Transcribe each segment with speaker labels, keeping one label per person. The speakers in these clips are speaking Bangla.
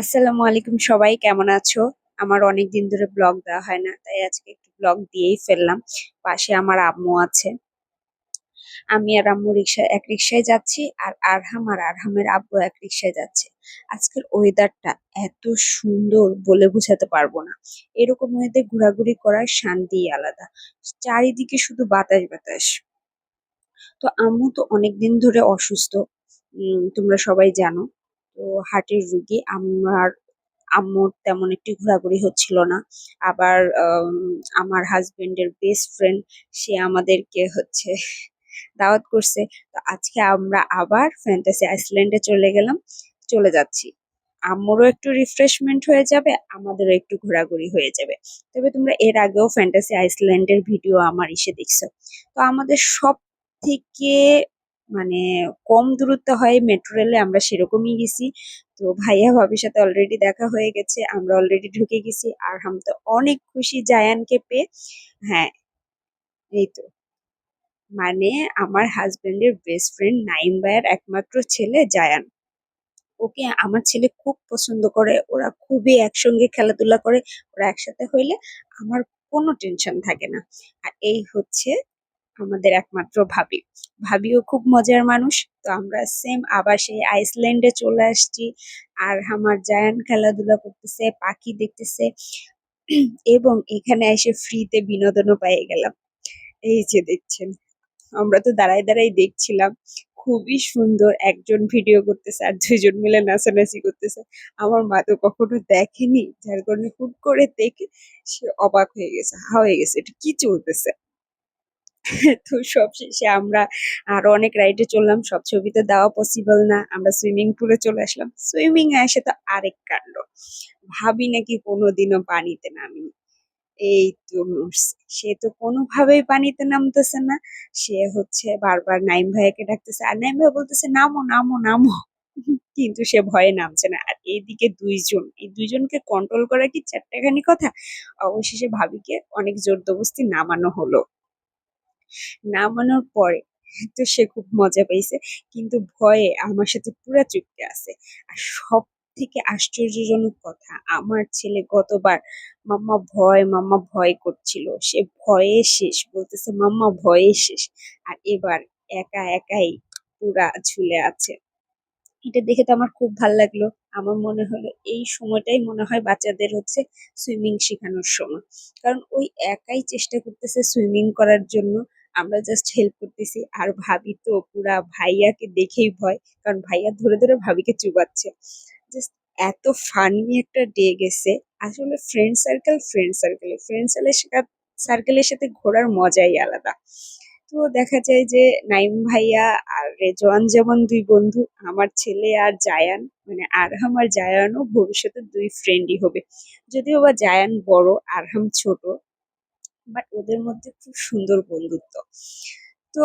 Speaker 1: আসসালামু আলাইকুম, সবাই কেমন আছো? আমার অনেক দিন ধরে ব্লগ দেওয়া হয় না, তাই আজকে একটু ব্লগ দিয়েই ফেললাম। পাশে আমার আম্মু আছে। আমি আর আম্মু এক রিক্সায় যাচ্ছি, আর আরহামের আব্বু এক রিক্সায় যাচ্ছে। আজকের ওয়েদারটা এত সুন্দর বলে বোঝাতে পারবো না। এরকম ওয়েদারে ঘোরাঘুরি করার শান্তিই আলাদা। চারিদিকে শুধু বাতাস বাতাস। তো আম্মু তো অনেকদিন ধরে অসুস্থ। তোমরা সবাই জানো। তো হার্টের রুগী। আম্মুর তেমন একটি ঘোরাঘুরি হচ্ছিল না। আবার আমার হাজবেন্ডের বেস্ট ফ্রেন্ড, সে আমাদেরকে দাওয়াত করছে। তো আজকে আমরা আবার ফ্যান্টাসি আইসল্যান্ডে চলে যাচ্ছি। আম্মুরও একটু রিফ্রেশমেন্ট হয়ে যাবে, আমাদেরও একটু ঘোরাঘুরি হয়ে যাবে। তবে তোমরা এর আগেও ফ্যান্টাসি আইসল্যান্ডের ভিডিও আমার দেখছো। তো আমাদের সব থেকে মানে কম দূরত্ব হয় মেট্রো রেলে, আমরা সেরকমই গেছি। তো ভাইয়া ভাবির সাথে অলরেডি দেখা হয়ে গেছে, আমরা অলরেডি ঢুকে গেছি। আর হাম তো অনেক খুশি জায়ানকে পেয়ে। হ্যাঁ, এই তো মানে আমার হাজবেন্ডের বেস্ট ফ্রেন্ড নাইম ভাইয়ের একমাত্র ছেলে জায়ান। ওকে আমার ছেলে খুব পছন্দ করে, ওরা খুবই একসঙ্গে খেলাধুলা করে। ওরা একসাথে হইলে আমার কোনো টেনশন থাকে না। আর এই হচ্ছে আমাদের একমাত্র ভাবি। ভাবিও খুব মজার মানুষ। তো আমরা সেম আবার সেই আইসল্যান্ডে চলে আসছি। আর আমার জায়ান খেলাধুলা করতেছে, পাখি দেখতেছে, এবং এখানে এসে ফ্রিতে বিনোদনও পেয়ে গেলাম। এই যে দেখছেন, আমরা তো দাঁড়ায় দাঁড়ায় দেখছিলাম। খুবই সুন্দর, একজন ভিডিও করতেছে আর দুইজন মিলে নাচানাচি করতেছে। আমার মা তো কখনো দেখেনি, যার কারণে হুট করে দেখে সে অবাক হয়ে গেছে, হা হয়ে গেছে, এটা কি চলতেছে। তো সবশেষে আমরা আরো অনেক রাইডে চললাম, সব ছবিতে দেওয়া পসিবল না। আমরা সুইমিং পুলে চলে আসলাম। সুইমিং এ এসে তো আরেক কাণ্ড। ভাবি নাকি কোনোদিনও পানিতে নামিনি। এই তো মরছে। সে তো কোনোভাবেই পানিতে নামতেছে না। সে বারবার নাইম ভাইয়াকে ডাকতেছে, আর নাইম ভাইয়া বলতেছে নামো নামো নামো। কিন্তু সে ভয়ে নামছে না। আর এইদিকে এই দুইজনকে কন্ট্রোল করা কি চারটেখানি কথা। অবশেষে ভাবিকে অনেক জোর জবরদস্তি নামানো হলো। নামানোর পরে তো সে খুব মজা পাইছে, কিন্তু ভয়ে আমার সাথে পুরা চুপকে আছে। আর সব থেকে আশ্চর্যজনক কথা, আমার ছেলে গতবার মাম্মা ভয় করছিল, সে ভয়ে শেষ, বলতেছে মাম্মা ভয়ে শেষ। আর এবার একা একাই পুরা ঝুলে আছে। এটা দেখে তো আমার খুব ভাল লাগলো। আমার মনে হলো এই সময়টাই মনে হয় বাচ্চাদের সুইমিং শেখানোর সময়। কারণ ওই একাই চেষ্টা করতেছে সুইমিং করার জন্য, আমরা জাস্ট হেল্প করতেছি। আর ভাবি তো পুরা ভাইয়াকে দেখেই ভয়, কারণ ভাইয়া ধরে ধরে ভাবিকে চুবাচ্ছে। জাস্ট এত ফানি একটা ডে গেছে। আসলে ফ্রেন্ড সার্কেলের সাথে ঘোরার মজাই আলাদা। তো দেখা যায় যে নাইম ভাইয়া আর রেজওয়ান যেমন দুই বন্ধু, আমার ছেলে আর জায়ান মানে আরহাম আর জায়ানও ভবিষ্যতে দুই ফ্রেন্ডই হবে। যদিও বা জায়ান বড়, আরহাম ছোট, বাট ওদের মধ্যে খুব সুন্দর বন্ধুত্ব। তো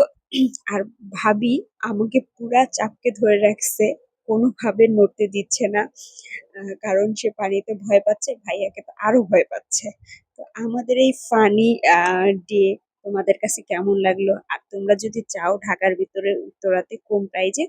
Speaker 1: আর ভাবি আমাকে পুরা চাপকে ধরে রাখছে, কোনোভাবে নড়তে দিচ্ছে না। কারণ সে পানিতে ভয় পাচ্ছে, ভাইয়াকে তো আরো ভয় পাচ্ছে। তো আমাদের এই ফানি ডে তোমাদের কাছে কেমন লাগলো? আর তোমরা যদি চাও ঢাকার ভিতরে উত্তরাতে কম প্রাইজে